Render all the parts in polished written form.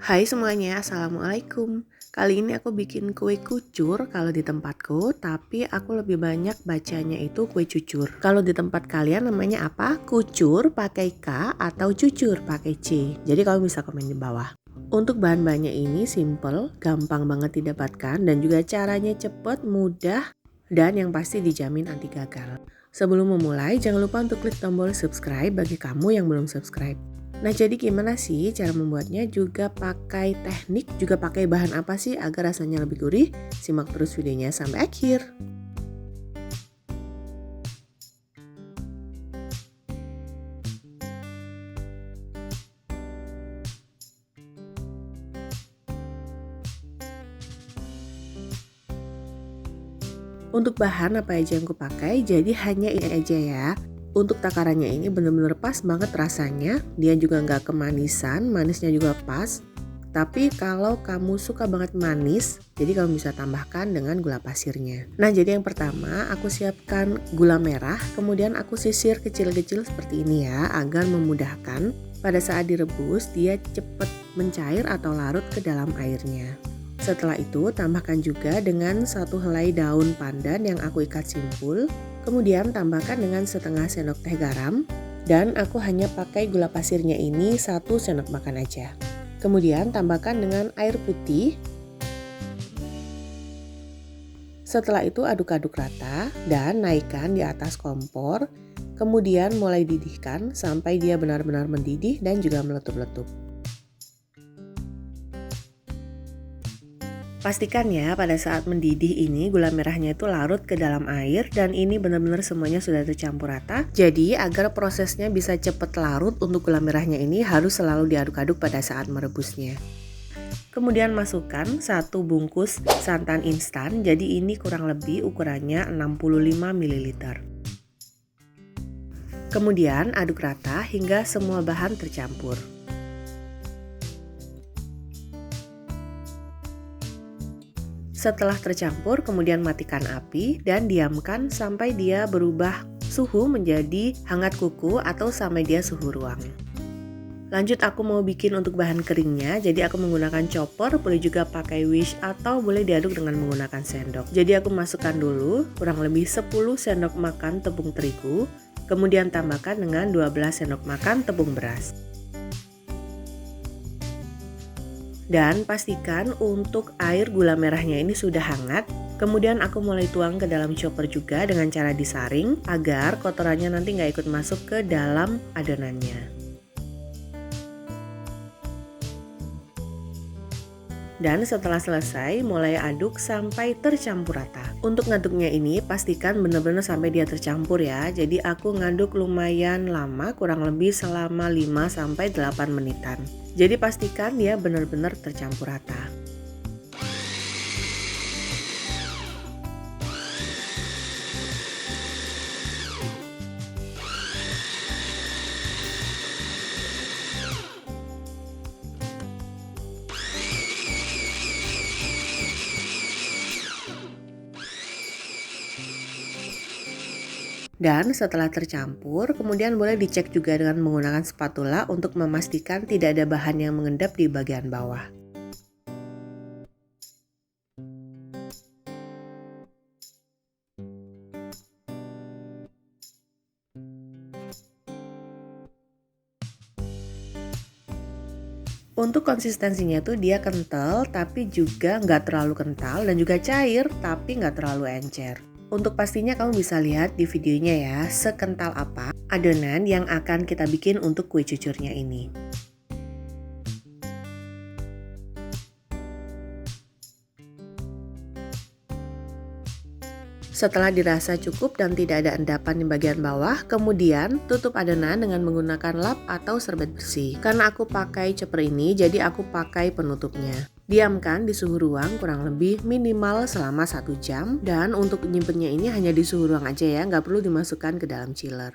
Hai semuanya, Assalamualaikum. Kali ini aku bikin kue kucur kalau di tempatku, tapi aku lebih banyak bacanya itu kue cucur. Kalau di tempat kalian namanya apa? Kucur pakai K atau cucur pakai C. Jadi kamu bisa komen di bawah. Untuk bahan-bahannya ini simple, gampang banget didapatkan dan juga caranya cepet, mudah, dan yang pasti dijamin anti gagal. Sebelum memulai, jangan lupa untuk klik tombol subscribe bagi kamu yang belum subscribe. Nah, jadi gimana sih cara membuatnya? Juga pakai teknik, juga pakai bahan apa sih agar rasanya lebih gurih? Simak terus videonya sampai akhir. Untuk bahan apa aja yang kupakai, jadi hanya ini aja ya. Untuk takarannya ini bener-bener pas banget rasanya, dia juga nggak kemanisan, manisnya juga pas. Tapi kalau kamu suka banget manis, jadi kamu bisa tambahkan dengan gula pasirnya. Nah, jadi yang pertama aku siapkan gula merah, kemudian aku sisir kecil-kecil seperti ini ya, agar memudahkan pada saat direbus dia cepat mencair atau larut ke dalam airnya. Setelah itu tambahkan juga dengan 1 helai daun pandan yang aku ikat simpul. Kemudian tambahkan dengan setengah sendok teh garam. Dan aku hanya pakai gula pasirnya ini 1 sendok makan aja. Kemudian tambahkan dengan air putih. Setelah itu aduk-aduk rata dan naikkan di atas kompor. Kemudian mulai didihkan sampai dia benar-benar mendidih dan juga meletup-letup. Pastikan ya pada saat mendidih ini gula merahnya itu larut ke dalam air dan ini benar-benar semuanya sudah tercampur rata. Jadi agar prosesnya bisa cepat larut untuk gula merahnya ini harus selalu diaduk-aduk pada saat merebusnya. Kemudian masukkan 1 bungkus santan instan, jadi ini kurang lebih ukurannya 65 ml. Kemudian aduk rata hingga semua bahan tercampur. Setelah tercampur, kemudian matikan api dan diamkan sampai dia berubah suhu menjadi hangat kuku atau sampai dia suhu ruang. Lanjut aku mau bikin untuk bahan keringnya, jadi aku menggunakan chopper, boleh juga pakai wish atau boleh diaduk dengan menggunakan sendok. Jadi aku masukkan dulu kurang lebih 10 sendok makan tepung terigu, kemudian tambahkan dengan 12 sendok makan tepung beras. Dan pastikan untuk air gula merahnya ini sudah hangat. Kemudian aku mulai tuang ke dalam chopper juga dengan cara disaring agar kotorannya nanti nggak ikut masuk ke dalam adonannya. Dan setelah selesai mulai aduk sampai tercampur rata. Untuk ngaduknya ini pastikan benar-benar sampai dia tercampur ya. Jadi aku ngaduk lumayan lama, kurang lebih selama 5-8 menitan. Jadi pastikan dia benar-benar tercampur rata. Dan setelah tercampur, kemudian boleh dicek juga dengan menggunakan spatula untuk memastikan tidak ada bahan yang mengendap di bagian bawah. Untuk konsistensinya tuh dia kental tapi juga nggak terlalu kental dan juga cair tapi nggak terlalu encer. Untuk pastinya kamu bisa lihat di videonya ya sekental apa adonan yang akan kita bikin untuk kue cucurnya ini. Setelah dirasa cukup dan tidak ada endapan di bagian bawah, kemudian tutup adonan dengan menggunakan lap atau serbet bersih. Karena aku pakai chopper ini, jadi aku pakai penutupnya. Diamkan di suhu ruang kurang lebih minimal selama 1 jam. Dan untuk nyimpennya ini hanya di suhu ruang aja ya, nggak perlu dimasukkan ke dalam chiller.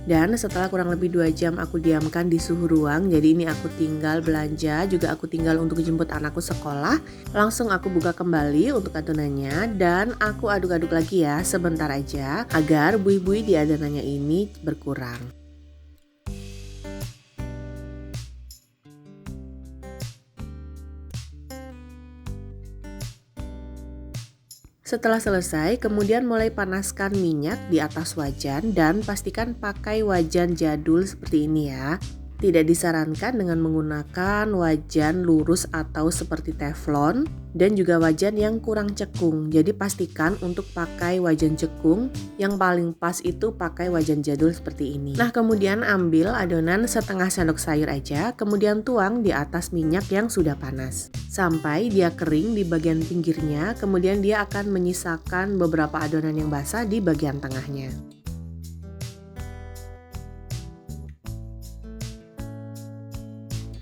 Dan setelah kurang lebih 2 jam aku diamkan di suhu ruang, jadi ini aku tinggal belanja, juga aku tinggal untuk jemput anakku sekolah. Langsung aku buka kembali untuk adonannya dan aku aduk-aduk lagi ya sebentar aja agar buih-buih di adonannya ini berkurang. Setelah selesai, kemudian mulai panaskan minyak di atas wajan dan pastikan pakai wajan jadul seperti ini ya. Tidak disarankan dengan menggunakan wajan lurus atau seperti teflon dan juga wajan yang kurang cekung. Jadi pastikan untuk pakai wajan cekung, yang paling pas itu pakai wajan jadul seperti ini. Nah, kemudian ambil adonan setengah sendok sayur aja, kemudian tuang di atas minyak yang sudah panas. Sampai dia kering di bagian pinggirnya, kemudian dia akan menyisakan beberapa adonan yang basah di bagian tengahnya.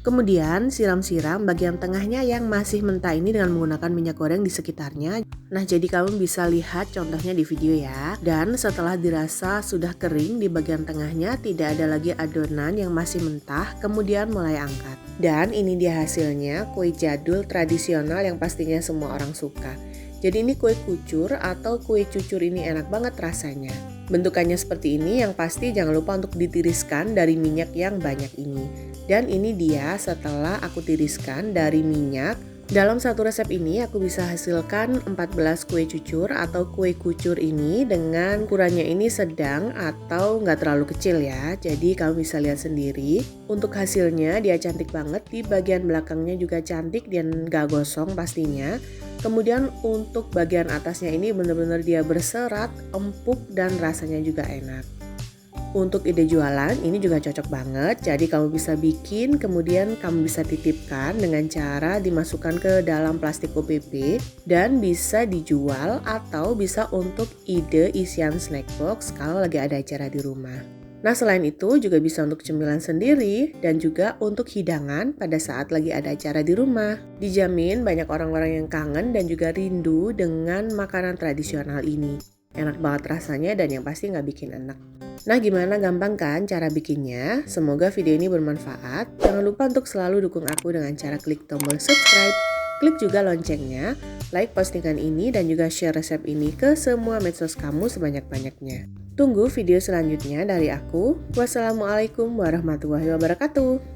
Kemudian siram-siram bagian tengahnya yang masih mentah ini dengan menggunakan minyak goreng di sekitarnya. Nah, jadi kamu bisa lihat contohnya di video ya. Dan setelah dirasa sudah kering di bagian tengahnya, tidak ada lagi adonan yang masih mentah, kemudian mulai angkat. Dan ini dia hasilnya, kue jadul tradisional yang pastinya semua orang suka. Jadi ini kue kucur atau kue cucur ini enak banget rasanya. Bentukannya seperti ini, yang pasti jangan lupa untuk ditiriskan dari minyak yang banyak ini. Dan ini dia setelah aku tiriskan dari minyak. Dalam satu resep ini aku bisa hasilkan 14 kue cucur atau kue kucur ini dengan ukurannya ini sedang atau nggak terlalu kecil ya. Jadi kamu bisa lihat sendiri. Untuk hasilnya dia cantik banget, di bagian belakangnya juga cantik dan nggak gosong pastinya. Kemudian untuk bagian atasnya ini benar-benar dia berserat, empuk dan rasanya juga enak. Untuk ide jualan ini juga cocok banget, jadi kamu bisa bikin kemudian kamu bisa titipkan dengan cara dimasukkan ke dalam plastik OPP dan bisa dijual atau bisa untuk ide isian snack box kalau lagi ada acara di rumah. Nah, selain itu juga bisa untuk cemilan sendiri dan juga untuk hidangan pada saat lagi ada acara di rumah. Dijamin banyak orang-orang yang kangen dan juga rindu dengan makanan tradisional ini. Enak banget rasanya dan yang pasti nggak bikin enak. Nah, gimana, gampang kan cara bikinnya? Semoga video ini bermanfaat. Jangan lupa untuk selalu dukung aku dengan cara klik tombol subscribe, klik juga loncengnya, like postingan ini dan juga share resep ini ke semua medsos kamu sebanyak-banyaknya. Tunggu video selanjutnya dari aku. Wassalamualaikum warahmatullahi wabarakatuh.